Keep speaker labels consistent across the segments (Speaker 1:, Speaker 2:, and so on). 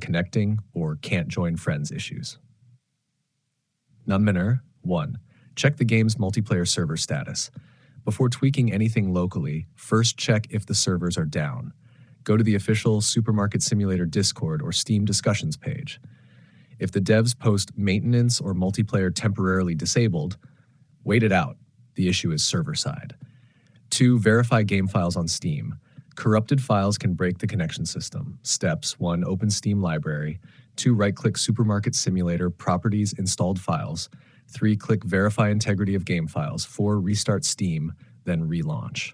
Speaker 1: connecting or can't join friends issues. Number 1. Check the game's multiplayer server status. Before tweaking anything locally, first check if the servers are down. Go to the official Supermarket Simulator Discord or Steam discussions page. If the devs post maintenance or multiplayer temporarily disabled, wait it out. The issue is server-side. 2. Verify game files on Steam. Corrupted files can break the connection system. Steps: 1. Open Steam library. 2. Right-click Supermarket Simulator Properties Installed Files. 3. Click Verify Integrity of Game Files. 4. Restart Steam, then relaunch.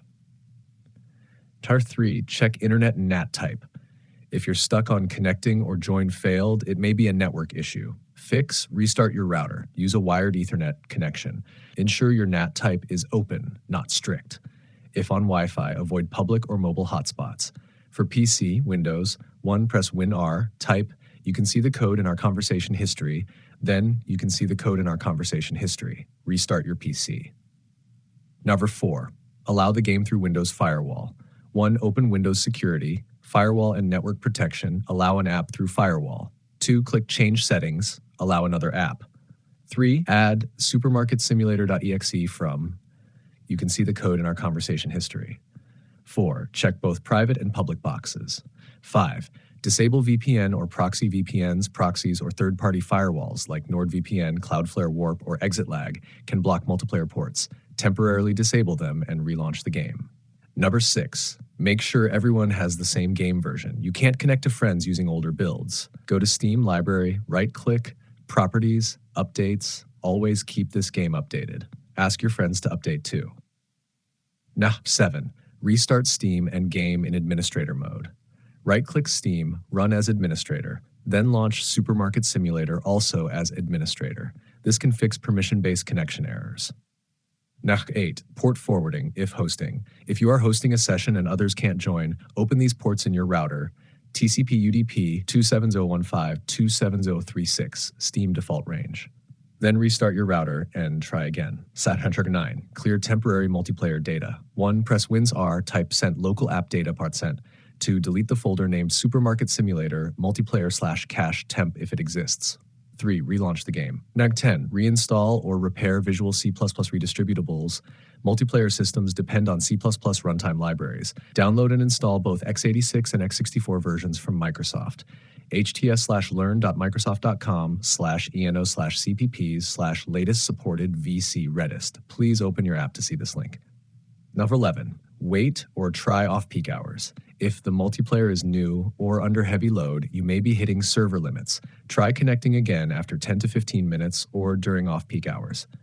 Speaker 1: Tar 3. Check Internet NAT type. If you're stuck on connecting or join failed, it may be a network issue. Fix: restart your router. Use a wired Ethernet connection. Ensure your NAT type is open, not strict. If on Wi-Fi, avoid public or mobile hotspots. For PC, Windows, 1. Press WinR, type. You can see the code in our conversation history. Then you can see the code in our conversation history. Restart your PC. Number 4. Allow the game through Windows Firewall. 1. Open Windows Security, Firewall and Network Protection. Allow an app through Firewall. 2. Click Change Settings. Allow another app. 3. Add supermarketsimulator.exe from. You can see the code in our conversation history. 4. Check both private and public boxes. 5. Disable VPN or proxy VPNs, proxies, or third-party firewalls like NordVPN, Cloudflare Warp, or ExitLag can block multiplayer ports. Temporarily disable them and relaunch the game. Number 6. Make sure everyone has the same game version. You can't connect to friends using older builds. Go to Steam Library, right-click, Properties, Updates. Always keep this game updated. Ask your friends to update too. Number 7. Restart Steam and game in administrator mode. Right-click Steam, run as administrator, then launch Supermarket Simulator also as administrator. This can fix permission-based connection errors. Number 8. Port forwarding, if hosting. If you are hosting a session and others can't join, open these ports in your router. TCP UDP 27015-27036, Steam default range. Then restart your router and try again. Number 9. Clear temporary multiplayer data. 1. Press WinR, type sent local app data %. 2. Delete the folder named Supermarket Simulator multiplayer/cache temp if it exists. 3. Relaunch the game. Number 10. Reinstall or repair Visual C++ redistributables. Multiplayer systems depend on C++ runtime libraries. Download and install both x86 and x64 versions from Microsoft. hts/learn.microsoft.com/eno/cpps/latest supported VC Redist. Please open your app to see this link. Number 11. Wait or try off-peak hours. If the multiplayer is new or under heavy load, you may be hitting server limits. Try connecting again after 10 to 15 minutes or during off-peak hours.